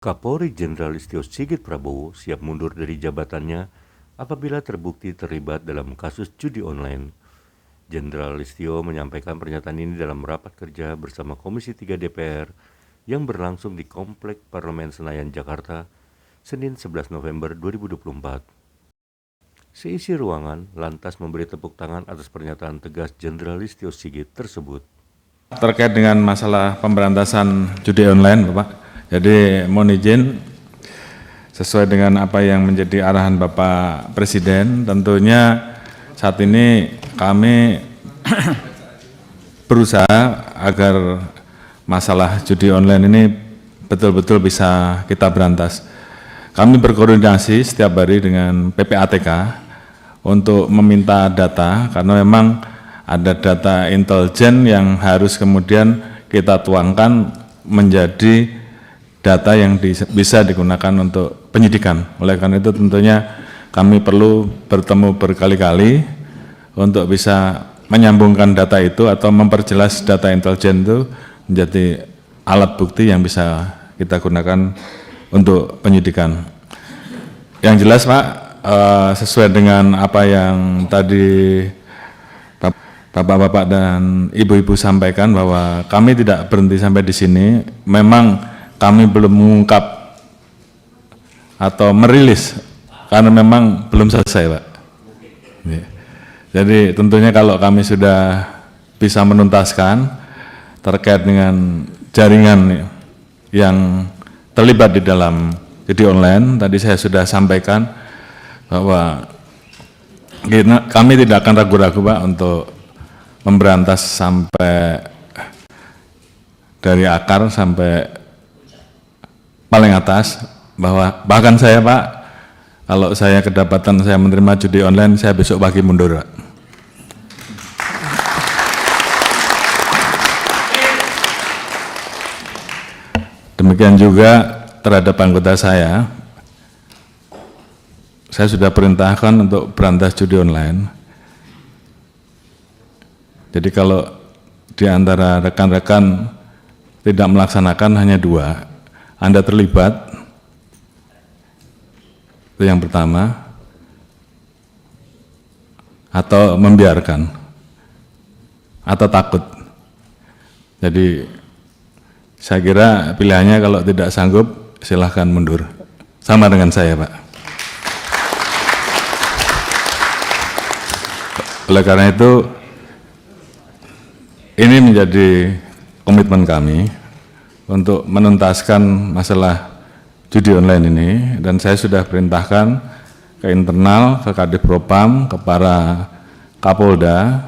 Kapolri Jenderal Listio Sigit Prabowo siap mundur dari jabatannya apabila terbukti terlibat dalam kasus judi online. Jenderal Listio menyampaikan pernyataan ini dalam rapat kerja bersama Komisi 3 DPR yang berlangsung di Komplek Parlemen Senayan, Jakarta, Senin 11 November 2024. Seisi ruangan lantas memberi tepuk tangan atas pernyataan tegas Jenderal Listio Sigit tersebut. Terkait dengan masalah pemberantasan judi online, Bapak. Jadi mohon izin sesuai dengan apa yang menjadi arahan Bapak Presiden, tentunya saat ini kami berusaha agar masalah judi online ini betul-betul bisa kita berantas. Kami berkoordinasi setiap hari dengan PPATK untuk meminta data, karena memang ada data intelijen yang harus kemudian kita tuangkan menjadi data yang bisa digunakan untuk penyidikan. Oleh karena itu tentunya kami perlu bertemu berkali-kali untuk bisa menyambungkan data itu atau memperjelas data intelijen itu menjadi alat bukti yang bisa kita gunakan untuk penyidikan. Yang jelas Pak, sesuai dengan apa yang tadi Bapak-bapak dan Ibu-ibu sampaikan bahwa kami tidak berhenti sampai di sini. Memang kami belum mengungkap atau merilis karena memang belum selesai, Pak. Jadi tentunya kalau kami sudah bisa menuntaskan terkait dengan jaringan yang terlibat di dalam judi online, tadi saya sudah sampaikan bahwa kami tidak akan ragu-ragu, Pak, untuk memberantas sampai dari akar sampai paling atas, bahwa bahkan saya Pak, kalau saya kedapatan saya menerima judi online, saya besok pagi mundur Pak. Demikian juga terhadap anggota saya sudah perintahkan untuk berantas judi online. Jadi kalau di antara rekan-rekan tidak melaksanakan hanya 2, Anda terlibat, itu yang pertama, atau membiarkan, atau takut. Jadi saya kira pilihannya kalau tidak sanggup silahkan mundur, sama dengan saya Pak. Oleh karena itu ini menjadi komitmen kami untuk menuntaskan masalah judi online ini, dan saya sudah perintahkan ke internal, ke Kadif Propam, ke para Kapolda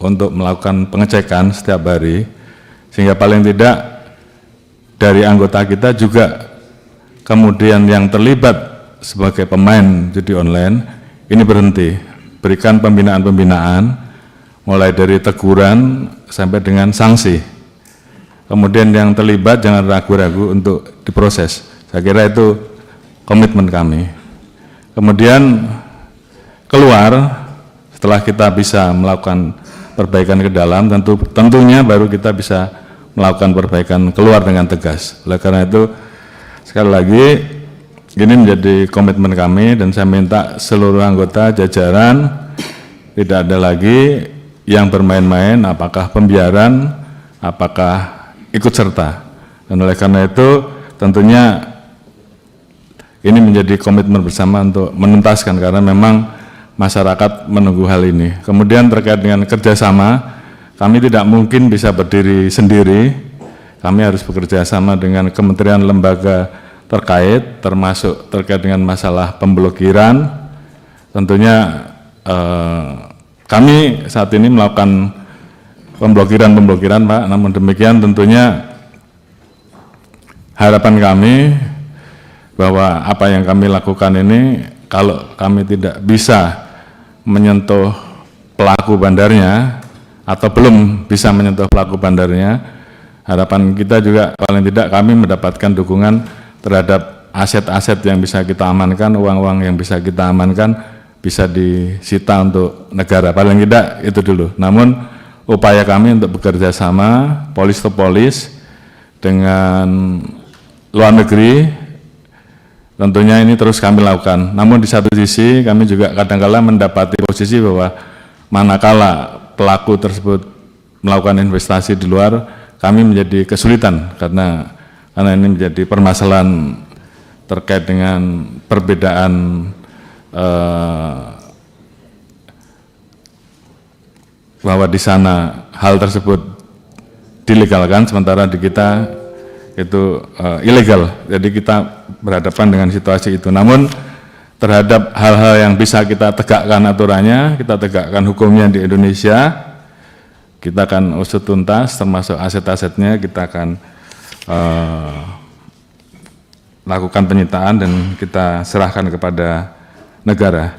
untuk melakukan pengecekan setiap hari, sehingga paling tidak dari anggota kita juga kemudian yang terlibat sebagai pemain judi online ini berhenti, berikan pembinaan-pembinaan mulai dari teguran sampai dengan sanksi. Kemudian yang terlibat jangan ragu-ragu untuk diproses. Saya kira itu komitmen kami. Kemudian keluar, setelah kita bisa melakukan perbaikan ke dalam, tentunya baru kita bisa melakukan perbaikan keluar dengan tegas. Oleh karena itu, sekali lagi, ini menjadi komitmen kami, dan saya minta seluruh anggota jajaran tidak ada lagi yang bermain-main, apakah pembiaran, apakah ikut serta. Dan oleh karena itu tentunya ini menjadi komitmen bersama untuk menuntaskan, karena memang masyarakat menunggu hal ini. Kemudian terkait dengan kerjasama, kami tidak mungkin bisa berdiri sendiri, kami harus bekerja sama dengan kementerian lembaga terkait, termasuk terkait dengan masalah pemblokiran. Tentunya kami saat ini melakukan pemblokiran Pak, namun demikian tentunya harapan kami bahwa apa yang kami lakukan ini, kalau kami tidak bisa menyentuh pelaku bandarnya atau belum bisa menyentuh pelaku bandarnya, harapan kita juga paling tidak kami mendapatkan dukungan terhadap aset-aset yang bisa kita amankan, uang-uang yang bisa kita amankan bisa disita untuk negara, paling tidak itu dulu. Namun upaya kami untuk bekerja sama polis to polis dengan luar negeri tentunya ini terus kami lakukan. Namun di satu sisi kami juga kadang-kala mendapati posisi bahwa manakala pelaku tersebut melakukan investasi di luar, kami menjadi kesulitan karena ini menjadi permasalahan terkait dengan perbedaan bahwa di sana hal tersebut dilegalkan, sementara di kita itu ilegal. Jadi kita berhadapan dengan situasi itu. Namun terhadap hal-hal yang bisa kita tegakkan aturannya, kita tegakkan hukumnya di Indonesia, kita akan usut tuntas, termasuk aset-asetnya kita akan lakukan penyitaan dan kita serahkan kepada negara.